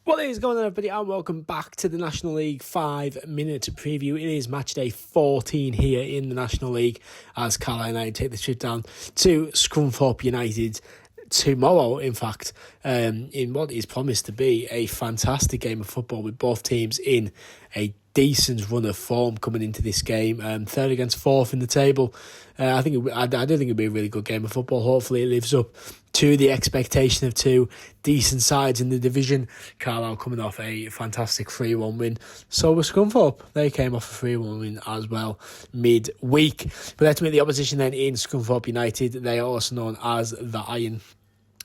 What is going on, everybody, and welcome back to the National League 5-minute preview. It is Matchday 14 here in the National League as Carlisle United take the trip down to Scunthorpe United tomorrow, in fact, in what is promised to be a fantastic game of football with both teams in a decent run of form coming into this game. Third against fourth in the table. I do think it'll be a really good game of football. Hopefully it lives up to the expectation of two decent sides in the division. Carlisle coming off a fantastic 3-1 win. So was Scunthorpe. They came off a 3-1 win as well mid-week. But let's meet the opposition then in Scunthorpe United. They are also known as the Iron,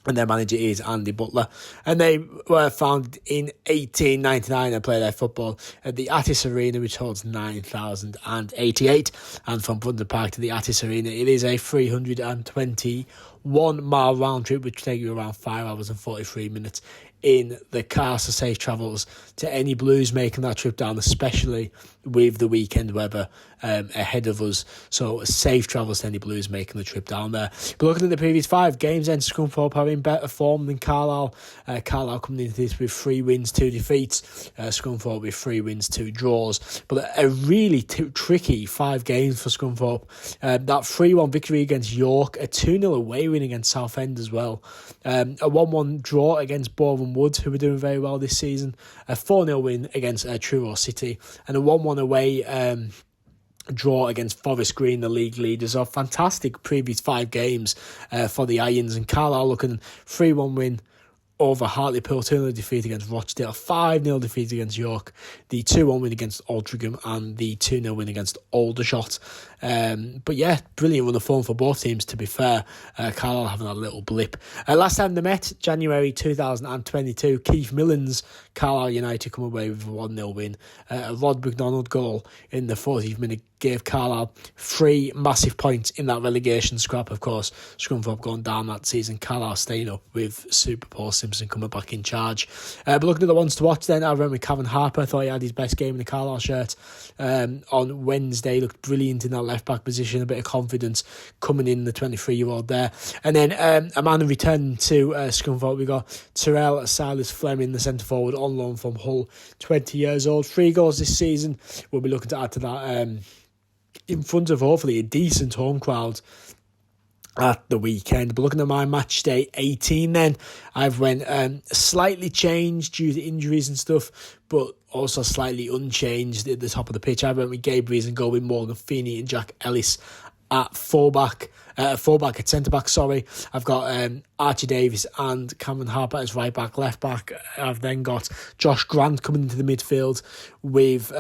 and their manager is Andy Butler. And they were founded in 1899 and play their football at the Attis Arena, which holds 9,088. And from Brunton Park to the Attis Arena, it is a 321-mile round trip, which will take you around 5 hours and 43 minutes in the car. So safe travels to any Blues making that trip down, especially with the weekend weather ahead of us. So safe travels to any Blues making the trip down there. But looking at the previous 5 games, then Scunthorpe are in better form than Carlisle. Carlisle coming into this with 3 wins, 2 defeats. Scunthorpe with 3 wins, 2 draws. But a really tricky 5 games for Scunthorpe. That 3-1 victory against York, a 2-0 away win against Southend as well. A 1-1 draw against Boreham Wood, who were doing very well this season. A 4-0 win against Truro City. And a 1-1 away draw against Forest Green, the league leaders. A fantastic previous 5 games for the Irons, and Carlisle looking 3-1 win over Hartlepool, 2-0 defeat against Rochdale, 5-0 defeat against York, the 2-1 win against Altrincham, and the 2-0 win against Aldershot. But yeah, brilliant run of form for both teams, to be fair. Carlisle having a little blip. Last time they met, January 2022, Keith Millen's Carlisle United come away with a 1-0 win. A Rod McDonald goal in the 40th minute gave Carlisle 3 massive points in that relegation scrap. Of course, Scunthorpe going down that season, Carlisle staying up with Super Paul Simpson coming back in charge. But looking at the ones to watch then, I went with Cavan Harper. I thought he had his best game in the Carlisle shirt on Wednesday. Looked brilliant in that left-back position, a bit of confidence coming in, the 23-year-old there. And then a man returning to Scunthorpe, we got Terrell Silas Fleming, the centre-forward on loan from Hull, 20 years old, 3 goals this season. We'll be looking to add to that in front of hopefully a decent home crowd at the weekend. But looking at my match day 18 then, I've went slightly changed due to injuries and stuff, but also slightly unchanged at the top of the pitch. I went with Gabe Rees and go with Morgan Feeney and Jack Ellis at centre-back, sorry. I've got Archie Davis and Cameron Harper as right-back, left-back. I've then got Josh Grant coming into the midfield with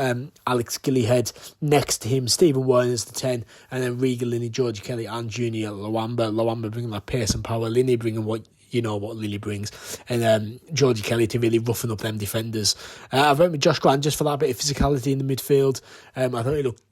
Alex Gillyhead next to him, Stephen Warren as the 10, and then Regan Linney, Georgie Kelly and Junior Lawamba bringing that pace and power, Linney bringing what Lily brings, and Georgie Kelly to really roughen up them defenders. I've went with Josh Grant just for that bit of physicality in the midfield. I thought he looked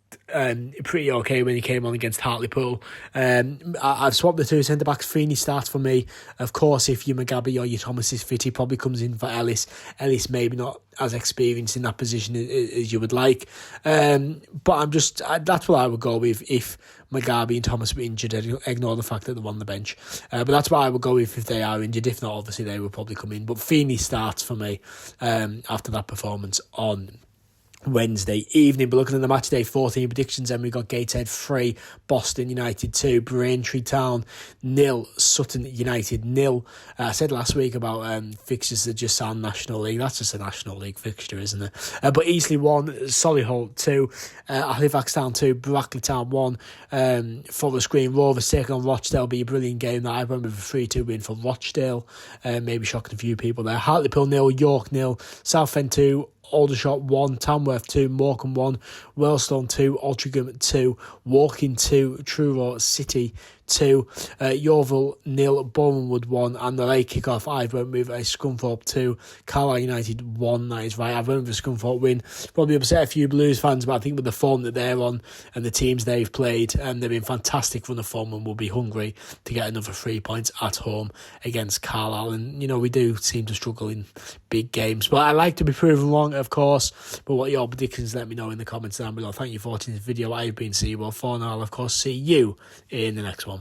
pretty okay when he came on against Hartlepool. I've swapped the 2 centre-backs. Feeney starts for me. Of course, if your McGabby or your Thomas is fit, he probably comes in for Ellis. Ellis maybe not as experienced in that position as you would like. But that's what I would go with if McGarvey and Thomas were injured. Ignore the fact that they're on the bench. But that's what I would go with if they are injured. If not, obviously they will probably come in. But Feeney starts for me after that performance on Wednesday evening. But looking at the match day 14 predictions, then we got Gateshead 3, Boston United 2, Braintree Town 0, Sutton United 0. I said last week about fixtures that just sound National League. That's just a National League fixture, isn't it? But Eastleigh 1, Solihull 2, Halifax Town 2, Brackley Town 1, Forest Green Rovers taking on Rochdale. Be a brilliant game that I went with a 3-2 win for Rochdale. Maybe shocking a few people there. Hartlepool 0, York 0, Southend 2, Aldershot 1, Tamworth 2, Morecambe 1, Wellstone 2, Altrincham 2, Woking 2, Truro City 2, Yeovil 0, Bournemouth 1, and the late kick-off I've went with a Scunthorpe 2, Carlisle United 1, that is right. I've went with a Scunthorpe win. Probably upset a few Blues fans, but I think with the form that they're on and the teams they've played, they've been fantastic run of form and will be hungry to get another 3 points at home against Carlisle. And, we do seem to struggle in big games, but I like to be proven wrong, of course. But what are your predictions? Let me know in the comments down below. Thank you for watching this video. I've been Seawell for now. I'll, of course, see you in the next one.